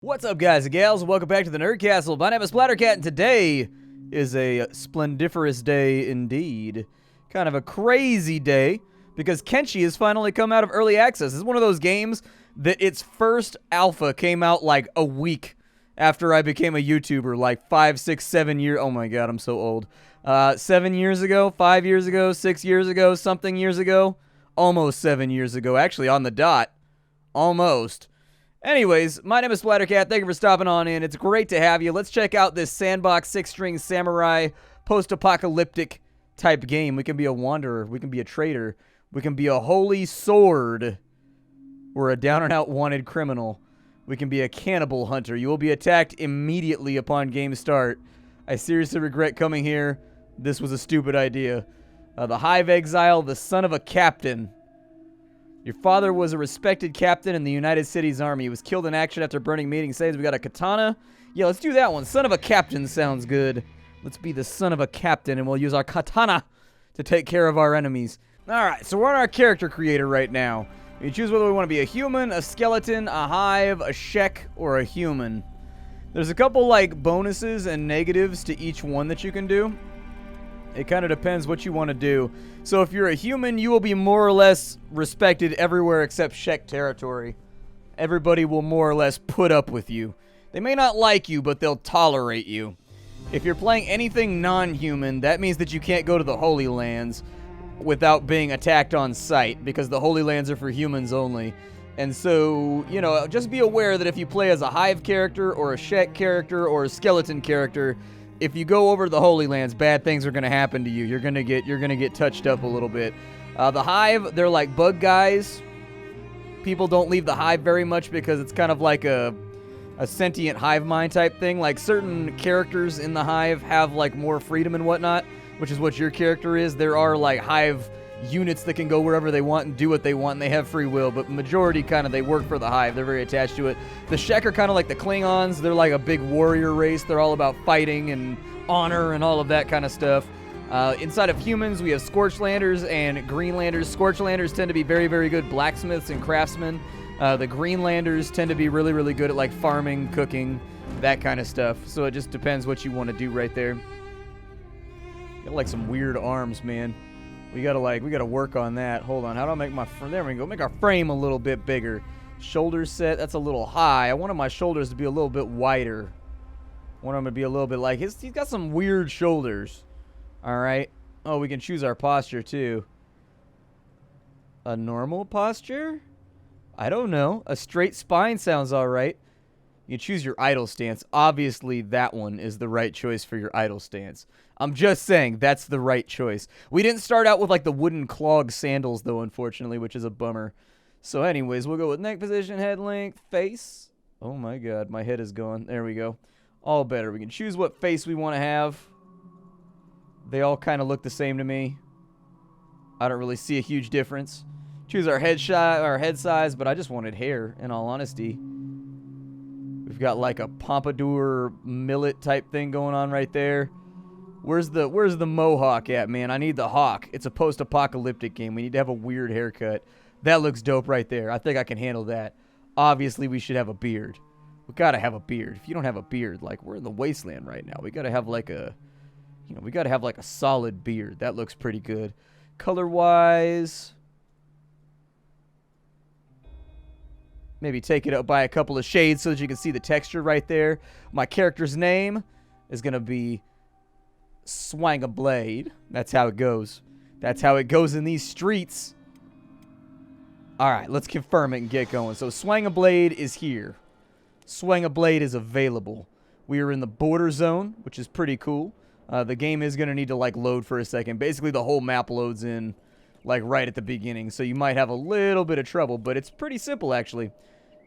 What's up, guys and gals? Welcome back to the Nerd Castle. My name is Splattercat, and today is a splendiferous day indeed. Kind of a crazy day, because Kenshi has finally come out of early access. This is one of those games that its first alpha came out like a week after I became a YouTuber, like 5, 6, 7 years. Oh my god, I'm so old. 7 years ago, 5 years ago, 6 years ago, something years ago. Almost 7 years ago, actually, on the dot. Almost. Anyways, my name is Splattercat. Thank you for stopping on in. It's great to have you. Let's check out this sandbox 6-string samurai post-apocalyptic type game. We can be a wanderer. We can be a trader. We can be a holy sword. We're a down-and-out wanted criminal. We can be a cannibal hunter. You will be attacked immediately upon game start. I seriously regret coming here. This was a stupid idea. The Hive Exile, the son of a captain. Your father was a respected captain in the United States Army. He was killed in action after burning meeting slaves. We got a katana. Yeah, let's do that one. Son of a captain sounds good. Let's be the son of a captain, and we'll use our katana to take care of our enemies. Alright, so we're on our character creator right now. You choose whether we want to be a human, a skeleton, a hive, a shek, or a human. There's a couple, like, bonuses and negatives to each one that you can do. It kind of depends what you want to do. So if you're a human, you will be more or less respected everywhere except shek territory. Everybody will more or less put up with you. They may not like you, but they'll tolerate you. If you're playing anything non-human, that means that you can't go to the Holy Lands without being attacked on sight, because the Holy Lands are for humans only. And so, you know, just be aware that if you play as a hive character or a shek character or a skeleton character, if you go over the Holy Lands, bad things are going to happen to you. You're gonna get touched up a little bit. The Hive, they're like bug guys. People don't leave the Hive very much because it's kind of like a sentient hive mind type thing. Like certain characters in the Hive have like more freedom and whatnot, which is what your character is. There are like Hive units that can go wherever they want and do what they want, and they have free will, but majority kind of, they work for the Hive. They're very attached to it. The Shek are kind of like the Klingons. They're like a big warrior race. They're all about fighting and honor and all of that kind of stuff. Inside of humans, we have Scorchlanders and Greenlanders. Scorchlanders tend to be very, very good blacksmiths and craftsmen. The Greenlanders tend to be really, really good at like farming, cooking, that kind of stuff. So it just depends what you want to do right there. Got like some weird arms, man. We gotta work on that. Hold on, how do I make my there we go. Make our frame a little bit bigger. Shoulder set, that's a little high. I wanted my shoulders to be a little bit wider. I want him to be a little bit like he's got some weird shoulders. Alright. Oh, we can choose our posture too. A normal posture? I don't know. A straight spine sounds alright. You can choose your idle stance. Obviously, that one is the right choice for your idle stance. I'm just saying, that's the right choice. We didn't start out with, like, the wooden clog sandals, though, unfortunately, which is a bummer. So, anyways, we'll go with neck position, head length, face. Oh, my God, my head is gone. There we go. All better. We can choose what face we want to have. They all kind of look the same to me. I don't really see a huge difference. Choose our head size, but I just wanted hair, in all honesty. We've got like a pompadour millet type thing going on right there. Where's the mohawk at, man? I need the hawk. It's a post-apocalyptic game. We need to have a weird haircut. That looks dope right there. I think I can handle that. Obviously, we should have a beard. We gotta have a beard. If you don't have a beard, like, we're in the wasteland right now. We gotta have like a, you know, we gotta have like a solid beard. That looks pretty good. Color-wise, maybe take it up by a couple of shades so that you can see the texture right there. My character's name is going to be Swangablade. That's how it goes. That's how it goes in these streets. Alright, let's confirm it and get going. So Swangablade is here. Swangablade is available. We are in the border zone, which is pretty cool. The game is going to need to like load for a second. Basically, the whole map loads in like right at the beginning. So you might have a little bit of trouble, but it's pretty simple actually.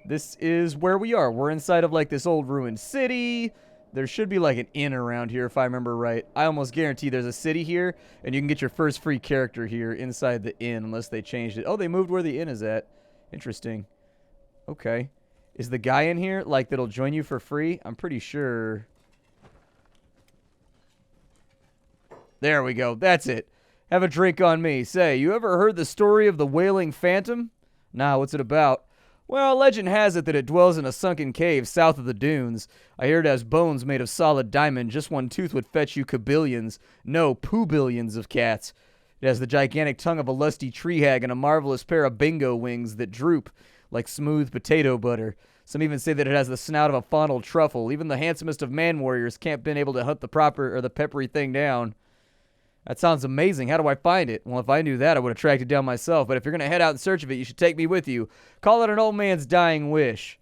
This is where we are. We're inside of like this old ruined city. There should be like an inn around here if I remember right. I almost guarantee there's a city here, and you can get your first free character here inside the inn unless they changed it. Oh, they moved where the inn is at. Interesting. Okay. Is the guy in here like that'll join you for free? I'm pretty sure. There we go. That's it. Have a drink on me. Say, you ever heard the story of the Wailing Phantom? Nah, what's it about? Well, legend has it that it dwells in a sunken cave south of the dunes. I hear it has bones made of solid diamond. Just one tooth would fetch you kabillions, no, poobillions of cats. It has the gigantic tongue of a lusty tree hag and a marvelous pair of bingo wings that droop like smooth potato butter. Some even say that it has the snout of a fondled truffle. Even the handsomest of man warriors can't been able to hunt the proper or the peppery thing down. That sounds amazing. How do I find it? Well, if I knew that, I would have tracked it down myself. But if you're going to head out in search of it, you should take me with you. Call it an old man's dying wish.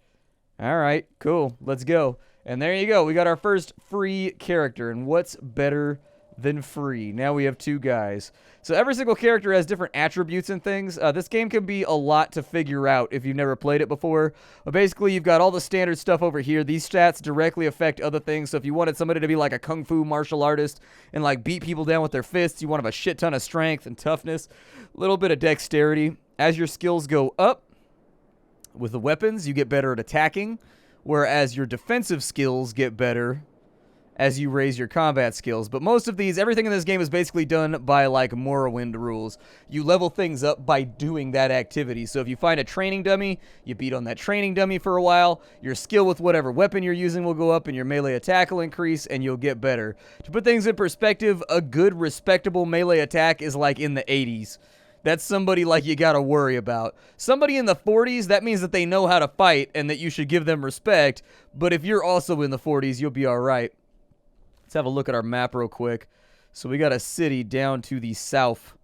All right, cool. Let's go. And there you go. We got our first free character. And what's better than free? Now we have 2 guys. So every single character has different attributes and things. This game can be a lot to figure out if you've never played it before. But basically, you've got all the standard stuff over here. These stats directly affect other things. So if you wanted somebody to be like a kung fu martial artist and like beat people down with their fists, you want to have a shit ton of strength and toughness, a little bit of dexterity. As your skills go up with the weapons, you get better at attacking, whereas your defensive skills get better as you raise your combat skills. But most of these, everything in this game is basically done by like Morrowind rules. You level things up by doing that activity. So if you find a training dummy, you beat on that training dummy for a while, your skill with whatever weapon you're using will go up and your melee attack will increase and you'll get better. To put things in perspective, a good respectable melee attack is like in the 80s. That's somebody like you gotta worry about. Somebody in the 40s, that means that they know how to fight and that you should give them respect. But if you're also in the 40s, you'll be alright. Let's have a look at our map real quick. So we got a city down to the south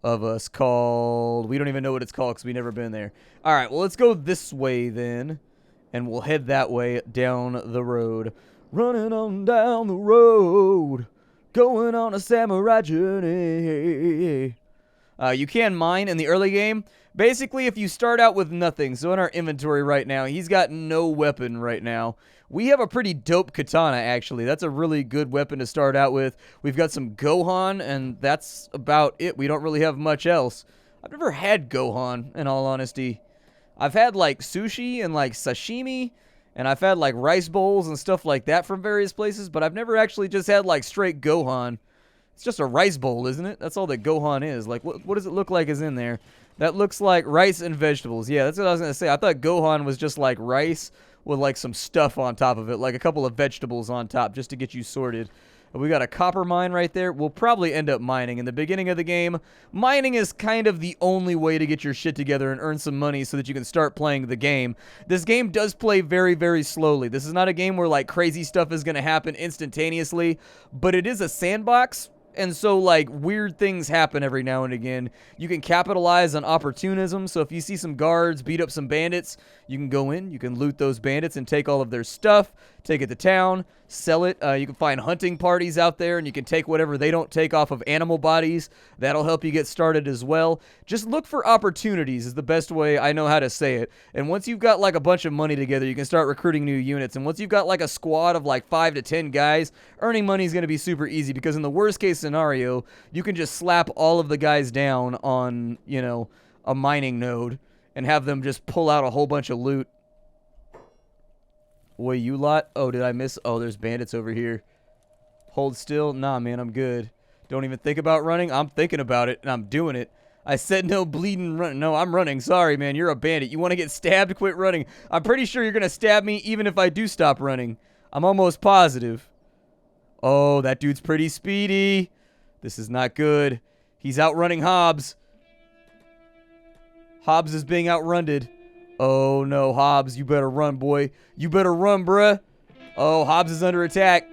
of us called... We don't even know what it's called because we've never been there. All right, well, let's go this way then. And we'll head that way down the road. Running on down the road. Going on a samurai journey. You can mine in the early game. Basically, if you start out with nothing, so in our inventory right now, he's got no weapon right now. We have a pretty dope katana, actually. That's a really good weapon to start out with. We've got some Gohan, and that's about it. We don't really have much else. I've never had Gohan, in all honesty. I've had, like, sushi and, like, sashimi, and I've had, like, rice bowls and stuff like that from various places, but I've never actually just had, like, straight Gohan. It's just a rice bowl, isn't it? That's all that Gohan is. Like, what does it look like is in there? That looks like rice and vegetables. Yeah, that's what I was going to say. I thought Gohan was just, like, rice with like some stuff on top of it, like a couple of vegetables on top just to get you sorted. We got a copper mine right there. We'll probably end up mining. In the beginning of the game, mining is kind of the only way to get your shit together and earn some money so that you can start playing the game. This game does play very, very slowly. This is not a game where like crazy stuff is going to happen instantaneously, but it is a sandbox. And so, like, weird things happen every now and again. You can capitalize on opportunism. So if you see some guards beat up some bandits, you can go in, you can loot those bandits and take all of their stuff, take it to town, sell it. You can find hunting parties out there, and you can take whatever they don't take off of animal bodies. That'll help you get started as well. Just look for opportunities is the best way I know how to say it. And once you've got, like, a bunch of money together, you can start recruiting new units. And once you've got, like, a squad of, like, 5 to 10 guys, earning money is going to be super easy because in the worst case scenario, you can just slap all of the guys down on, you know, a mining node and have them just pull out a whole bunch of loot. Boy, you lot? Oh, did I miss? Oh, there's bandits over here. Hold still? Nah, man, I'm good. Don't even think about running? I'm thinking about it, and I'm doing it. I said no bleeding run. No, I'm running. Sorry, man, you're a bandit. You want to get stabbed? Quit running. I'm pretty sure you're going to stab me even if I do stop running. I'm almost positive. Oh, that dude's pretty speedy. This is not good. He's outrunning Hobbs. Hobbs is being outrunted. Oh, no, Hobbs, you better run, boy. You better run, bruh. Oh, Hobbs is under attack.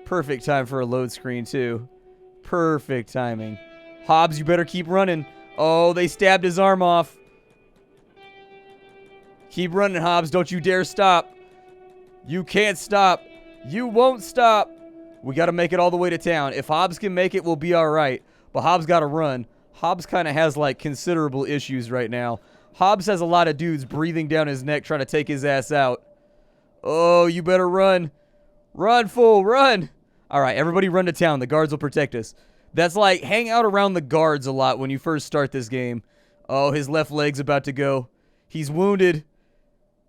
Perfect time for a load screen, too. Perfect timing. Hobbs, you better keep running. Oh, they stabbed his arm off. Keep running, Hobbs. Don't you dare stop. You can't stop. You won't stop. We got to make it all the way to town. If Hobbs can make it, we'll be all right. But Hobbs got to run. Hobbs kind of has, like, considerable issues right now. Hobbs has a lot of dudes breathing down his neck trying to take his ass out. Oh, you better run. Run, fool, run. All right, everybody run to town. The guards will protect us. That's like, hang out around the guards a lot when you first start this game. Oh, his left leg's about to go. He's wounded.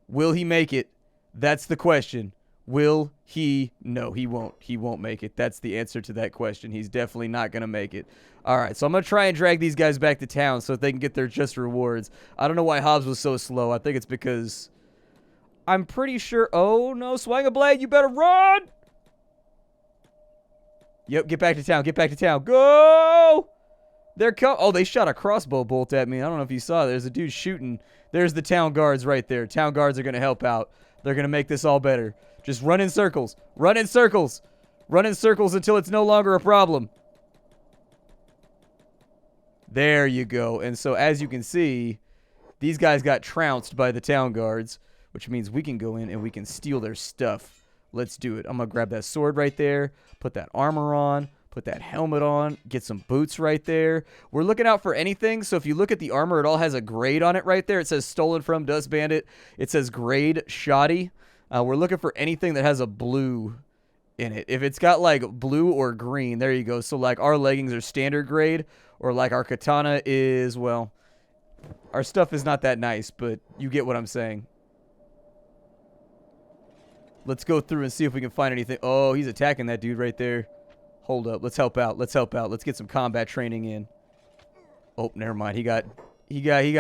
Will he make it? That's the question. Will he? No, he won't. He won't make it. That's the answer to that question. He's definitely not going to make it. All right, so I'm going to try and drag these guys back to town so that they can get their just rewards. I don't know why Hobbs was so slow. I think it's because I'm pretty sure... Oh, no, swing a blade. You better run! Yep, get back to town. Get back to town. Go! They're oh, they shot a crossbow bolt at me. I don't know if you saw. There's a dude shooting. There's the town guards right there. Town guards are going to help out. They're going to make this all better. Just run in circles. Run in circles. Run in circles until it's no longer a problem. There you go. And so, as you can see, these guys got trounced by the town guards, which means we can go in and we can steal their stuff. Let's do it. I'm going to grab that sword right there, put that armor on, put that helmet on, get some boots right there. We're looking out for anything. So if you look at the armor, it all has a grade on it right there. It says stolen from Dust Bandit. It says grade shoddy. We're looking for anything that has a blue in it. If it's got like blue or green, there you go. So like our leggings are standard grade, or like our katana is, well, our stuff is not that nice, but you get what I'm saying. Let's go through and see if we can find anything. Oh, he's attacking that dude right there. Hold up. Let's help out. Let's help out. Let's get some combat training in. Oh, never mind. He got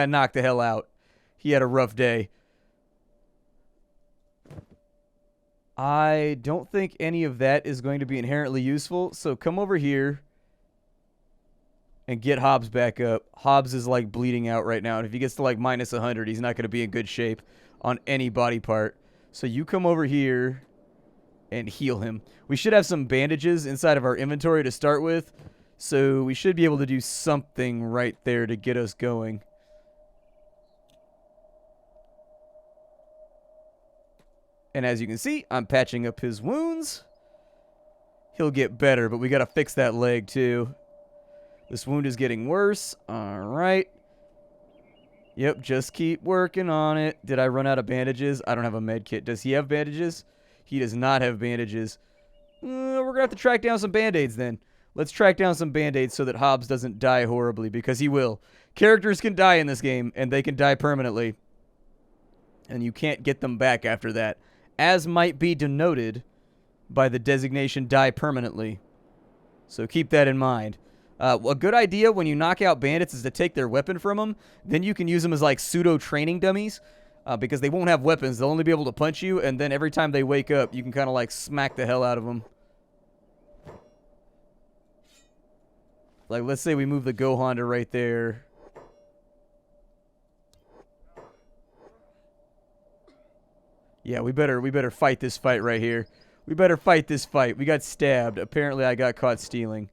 knocked the hell out. He had a rough day. I don't think any of that is going to be inherently useful. So come over here and get Hobbs back up. Hobbs is like bleeding out right now. And if he gets to like minus 100, he's not going to be in good shape on any body part. So you come over here and heal him. We should have some bandages inside of our inventory to start with. So we should be able to do something right there to get us going. And as you can see, I'm patching up his wounds. He'll get better, but we got to fix that leg too. This wound is getting worse. All right. Yep, just keep working on it. Did I run out of bandages? I don't have a med kit. Does he have bandages? He does not have bandages. We're going to have to track down some band-aids then. Let's track down some band-aids so that Hobbs doesn't die horribly, because he will. Characters can die in this game, and they can die permanently. And you can't get them back after that, as might be denoted by the designation die permanently. So keep that in mind. A good idea when you knock out bandits is to take their weapon from them. Then you can use them as like pseudo-training dummies. Because they won't have weapons. They'll only be able to punch you. And then every time they wake up, you can kind of like smack the hell out of them. Like, let's say we move the Gohan to right there. Yeah, we better fight this fight right here. We better fight this fight. We got stabbed. Apparently, I got caught stealing.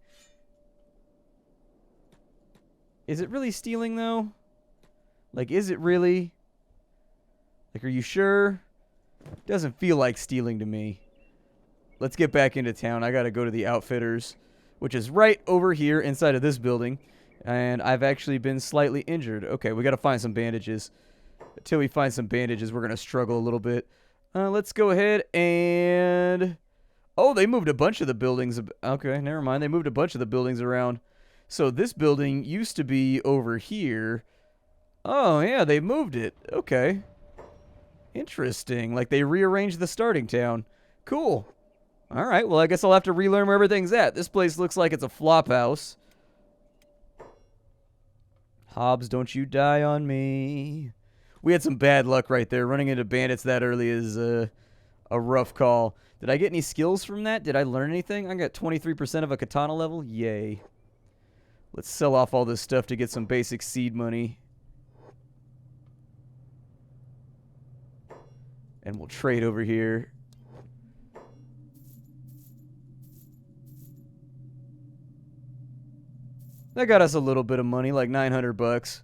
Is it really stealing, though? Like, is it really? Like, are you sure? Doesn't feel like stealing to me. Let's get back into town. I gotta go to the Outfitters, which is right over here inside of this building. And I've actually been slightly injured. Okay, we gotta find some bandages. Until we find some bandages, we're gonna struggle a little bit. Let's go ahead and... Oh, they moved a bunch of the buildings. Okay, never mind. They moved a bunch of the buildings around. So this building used to be over here. Oh, yeah, they moved it. Okay. Interesting. Like, they rearranged the starting town. Cool. All right, well, I guess I'll have to relearn where everything's at. This place looks like it's a flop house. Hobbs, don't you die on me. We had some bad luck right there. Running into bandits that early is a rough call. Did I get any skills from that? Did I learn anything? I got 23% of a katana level. Yay. Let's sell off all this stuff to get some basic seed money. And we'll trade over here. That got us a little bit of money, like 900 bucks.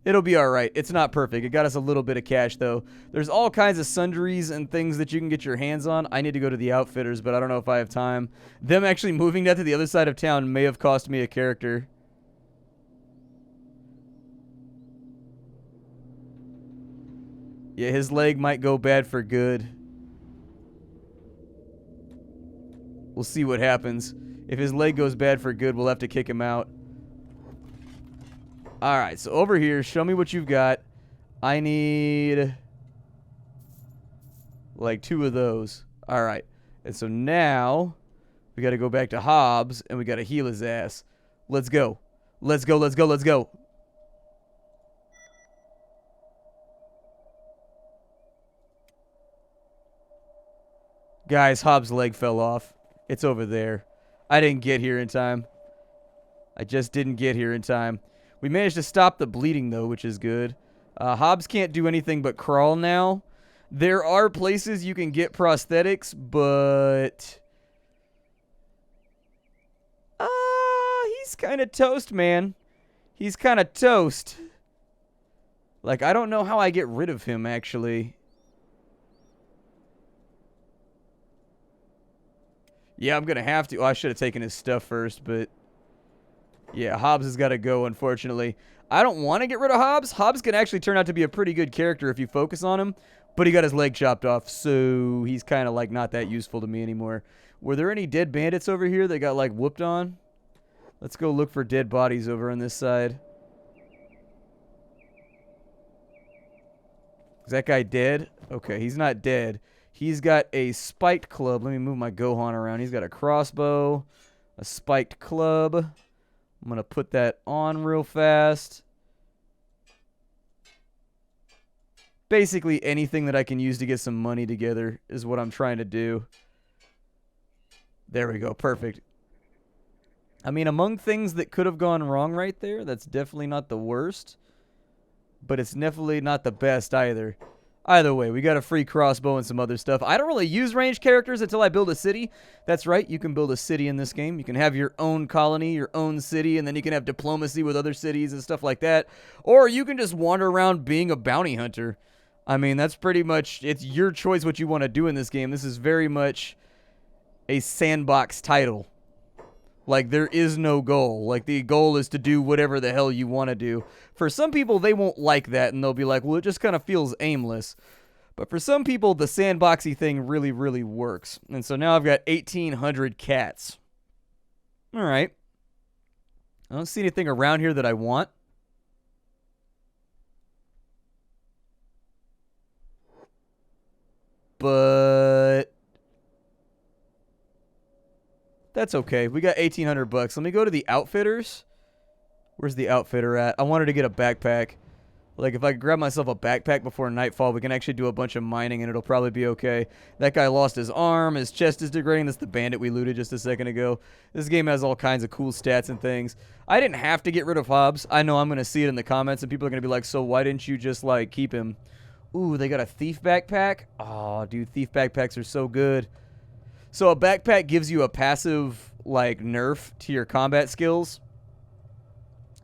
It'll be alright. It's not perfect. It got us a little bit of cash, though. There's all kinds of sundries and things that you can get your hands on. I need to go to the Outfitters, but I don't know if I have time. Them actually moving that to the other side of town may have cost me a character. Yeah, his leg might go bad for good. We'll see what happens. If his leg goes bad for good, we'll have to kick him out. Alright, so over here, show me what you've got. I need... like 2 of those. All right. And so now we got to go back to Hobbs and we got to heal his ass. Let's go. Let's go, let's go, let's go. Guys, Hobbs' leg fell off. It's over there. I didn't get here in time. I just didn't get here in time. We managed to stop the bleeding, though, which is good. Hobbs can't do anything but crawl now. There are places you can get prosthetics, but... he's kind of toast, man. He's kind of toast. Like, I don't know how I get rid of him, actually. Yeah, I'm going to have to. Oh, I should have taken his stuff first, but... Yeah, Hobbs has got to go, unfortunately. I don't want to get rid of Hobbs. Hobbs can actually turn out to be a pretty good character if you focus on him, but he got his leg chopped off, so he's kind of, like, not that useful to me anymore. Were there any dead bandits over here that got, like, whooped on? Let's go look for dead bodies over on this side. Is that guy dead? Okay, he's not dead. He's got a spiked club. Let me move my Gohan around. He's got a crossbow, a spiked club. I'm going to put that on real fast. Basically, anything that I can use to get some money together is what I'm trying to do. There we go. Perfect. I mean, among things that could have gone wrong right there, that's definitely not the worst. But it's definitely not the best either. Either way, we got a free crossbow and some other stuff. I don't really use ranged characters until I build a city. That's right, you can build a city in this game. You can have your own colony, your own city, and then you can have diplomacy with other cities and stuff like that. Or you can just wander around being a bounty hunter. I mean, that's pretty much, it's your choice what you want to do in this game. This is very much a sandbox title. Like, there is no goal. Like, the goal is to do whatever the hell you want to do. For some people, they won't like that, and they'll be like, well, it just kind of feels aimless. But for some people, the sandboxy thing really, really works. And so now I've got 1,800 cats. All right. I don't see anything around here that I want. But... that's okay. We got 1,800 bucks. Let me go to the outfitters. Where's the outfitter at? I wanted to get a backpack. Like, if I could grab myself a backpack before nightfall, we can actually do a bunch of mining, and it'll probably be okay. That guy lost his arm. His chest is degrading. That's the bandit we looted just a second ago. This game has all kinds of cool stats and things. I didn't have to get rid of Hobbs. I know I'm going to see it in the comments, and people are going to be like, so why didn't you just, like, keep him? Ooh, they got a thief backpack? Oh, dude, thief backpacks are so good. So a backpack gives you a passive, like, nerf to your combat skills.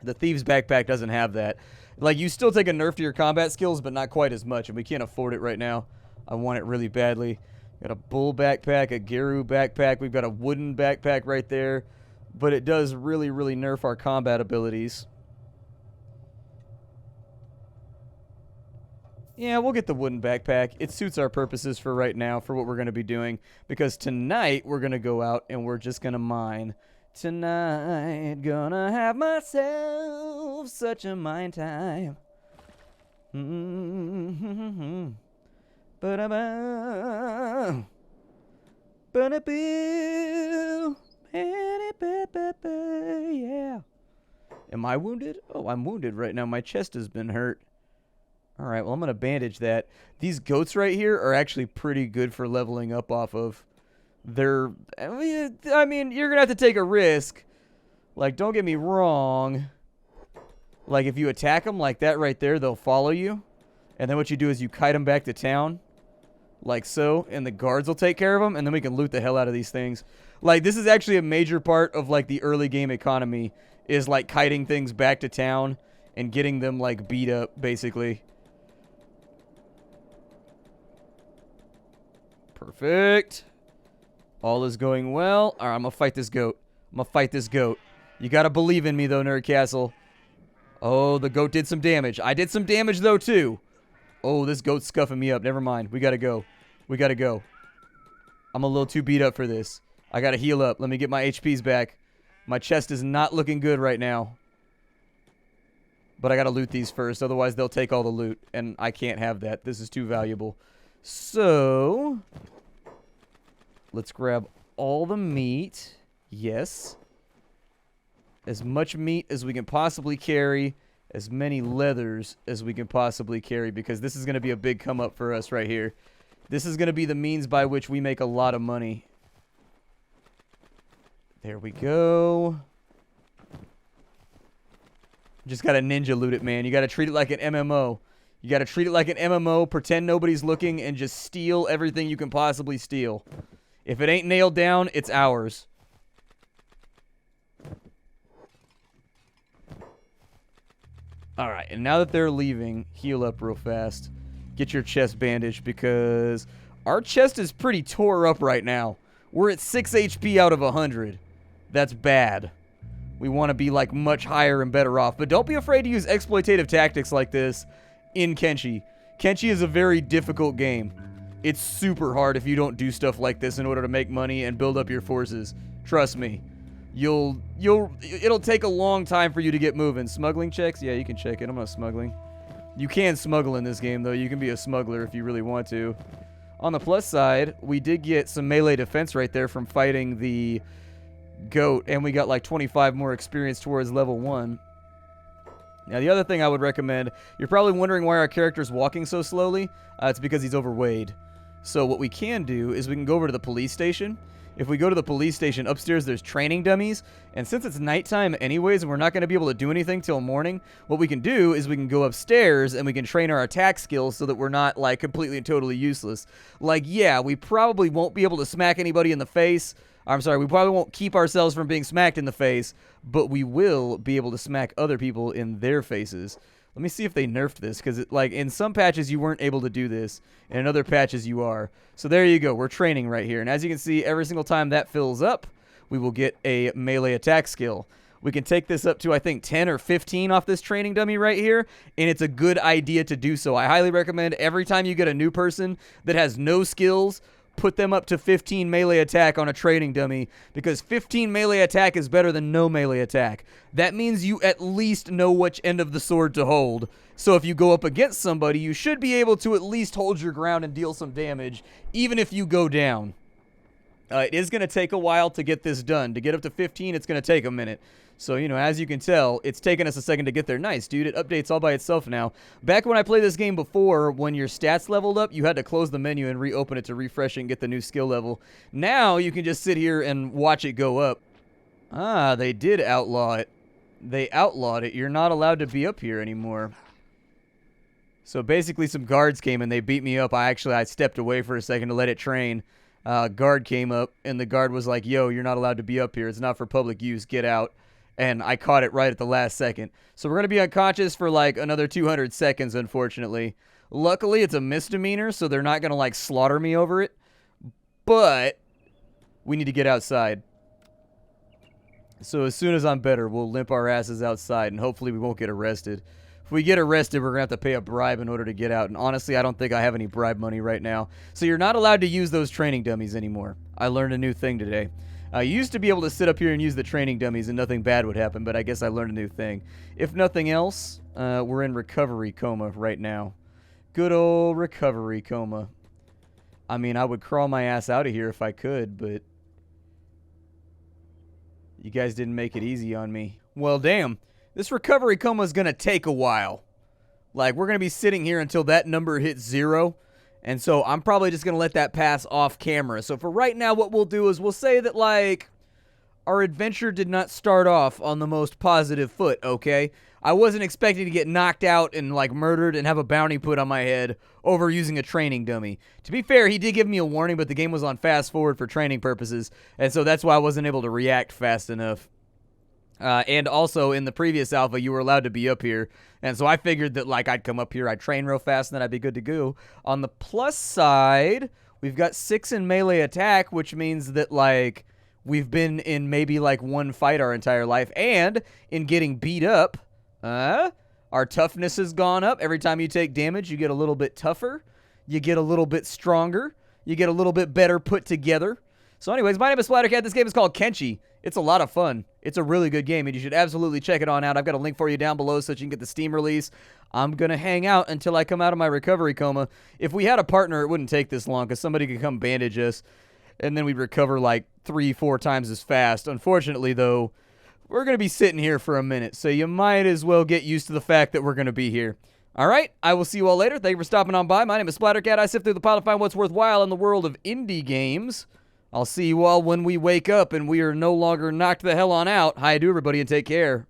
The Thieves backpack doesn't have that. Like, you still take a nerf to your combat skills, but not quite as much, and we can't afford it right now. I want it really badly. Got a bull backpack, a Geru backpack. We've got a wooden backpack right there. But it does really, really nerf our combat abilities. Yeah, we'll get the wooden backpack. It suits our purposes for right now, for what we're going to be doing. Because tonight, we're going to go out and we're just going to mine. Tonight, gonna have myself such a mine time. Ba-da-ba. Ba-da-boo. Yeah. Am I wounded? Oh, I'm wounded right now. My chest has been hurt. All right, well, I'm going to bandage that. These goats right here are actually pretty good for leveling up off of. They're, I mean, you're going to have to take a risk. Like, don't get me wrong. Like, if you attack them like that right there, they'll follow you. And then what you do is you kite them back to town. Like so. And the guards will take care of them. And then we can loot the hell out of these things. Like, this is actually a major part of, like, the early game economy. Is, like, kiting things back to town. And getting them, like, beat up, basically. Perfect. All is going well. All right, I'm going to fight this goat. I'm going to fight this goat. You got to believe in me, though, Nerd Castle. Oh, the goat did some damage. I did some damage, though, too. Oh, this goat's scuffing me up. Never mind. We got to go. We got to go. I'm a little too beat up for this. I got to heal up. Let me get my HPs back. My chest is not looking good right now. But I got to loot these first. Otherwise, they'll take all the loot. And I can't have that. This is too valuable. So... Let's grab all the meat. Yes. As much meat as we can possibly carry. As many leathers as we can possibly carry, because this is going to be a big come up for us right here. This is going to be the means by which we make a lot of money. There we go. Just got to ninja loot it, man. You got to treat it like an MMO. You got to treat it like an MMO, pretend nobody's looking, and just steal everything you can possibly steal. If it ain't nailed down, it's ours. Alright, and now that they're leaving, heal up real fast. Get your chest bandaged, because our chest is pretty tore up right now. We're at 6 HP out of 100. That's bad. We want to be, like, much higher and better off. But don't be afraid to use exploitative tactics like this in Kenshi. Kenshi is a very difficult game. It's super hard if you don't do stuff like this in order to make money and build up your forces. Trust me. It'll take a long time for you to get moving. Smuggling checks? Yeah, you can check it. I'm not smuggling. You can smuggle in this game, though. You can be a smuggler if you really want to. On the plus side, we did get some melee defense right there from fighting the goat, and we got like 25 more experience towards level 1. Now, the other thing I would recommend, you're probably wondering why our character's walking so slowly. It's because he's overweighted. So what we can do is we can go over to the police station. If we go to the police station, upstairs there's training dummies, and since it's nighttime anyways and we're not going to be able to do anything till morning, what we can do is we can go upstairs and we can train our attack skills so that we're not, like, completely and totally useless. Like, yeah, we probably won't be able to smack anybody in the face. I'm sorry, we probably won't keep ourselves from being smacked in the face, but we will be able to smack other people in their faces. Let me see if they nerfed this, because, like, in some patches you weren't able to do this, and in other patches you are. So there you go. We're training right here. And as you can see, every single time that fills up, we will get a melee attack skill. We can take this up to, I think, 10 or 15 off this training dummy right here, and it's a good idea to do so. I highly recommend every time you get a new person that has no skills, put them up to 15 melee attack on a training dummy, because 15 melee attack is better than no melee attack. That means you at least know which end of the sword to hold. So if you go up against somebody, you should be able to at least hold your ground and deal some damage, even if you go down. It is going to take a while to get this done. To get up to 15, it's going to take a minute. So, you know, as you can tell, it's taken us a second to get there. Nice, dude. It updates all by itself now. Back when I played this game before, when your stats leveled up, you had to close the menu and reopen it to refresh it and get the new skill level. Now, you can just sit here and watch it go up. Ah, they did outlaw it. They outlawed it. You're not allowed to be up here anymore. So basically, some guards came and they beat me up. I stepped away for a second to let it train. Guard came up, and the guard was like, yo, you're not allowed to be up here. It's not for public use. Get out. And I caught it right at the last second. So we're going to be unconscious for like another 200 seconds, unfortunately. Luckily, it's a misdemeanor, so they're not going to like slaughter me over it. But we need to get outside. So as soon as I'm better, we'll limp our asses outside, and hopefully we won't get arrested. If we get arrested, we're going to have to pay a bribe in order to get out. And honestly, I don't think I have any bribe money right now. So you're not allowed to use those training dummies anymore. I learned a new thing today. I used to be able to sit up here and use the training dummies and nothing bad would happen, but I guess I learned a new thing. If nothing else, we're in recovery coma right now. Good old recovery coma. I mean, I would crawl my ass out of here if I could, but you guys didn't make it easy on me. Well, damn. This recovery coma is going to take a while. Like, we're going to be sitting here until that number hits 0. And so I'm probably just going to let that pass off camera. So for right now, what we'll do is we'll say that, like, our adventure did not start off on the most positive foot, okay? I wasn't expecting to get knocked out and, like, murdered and have a bounty put on my head over using a training dummy. To be fair, he did give me a warning, but the game was on fast forward for training purposes. And so that's why I wasn't able to react fast enough. And also, in the previous alpha, you were allowed to be up here. And so I figured that, like, I'd come up here, I'd train real fast, and then I'd be good to go. On the plus side, we've got 6 in melee attack, which means that, like, we've been in maybe, like, one fight our entire life. And in getting beat up, our toughness has gone up. Every time you take damage, you get a little bit tougher. You get a little bit stronger. You get a little bit better put together. So anyways, my name is Splattercat. This game is called Kenshi. It's a lot of fun. It's a really good game, and you should absolutely check it on out. I've got a link for you down below so that you can get the Steam release. I'm going to hang out until I come out of my recovery coma. If we had a partner, it wouldn't take this long because somebody could come bandage us. and then we'd recover like 3-4 times as fast. Unfortunately, though, we're going to be sitting here for a minute, so you might as well get used to the fact that we're going to be here. All right, I will see you all later. Thank you for stopping on by. My name is Splattercat. I sift through the pile to find what's worthwhile in the world of indie games. I'll see you all when we wake up and we are no longer knocked the hell on out. Hi, do everybody, and take care.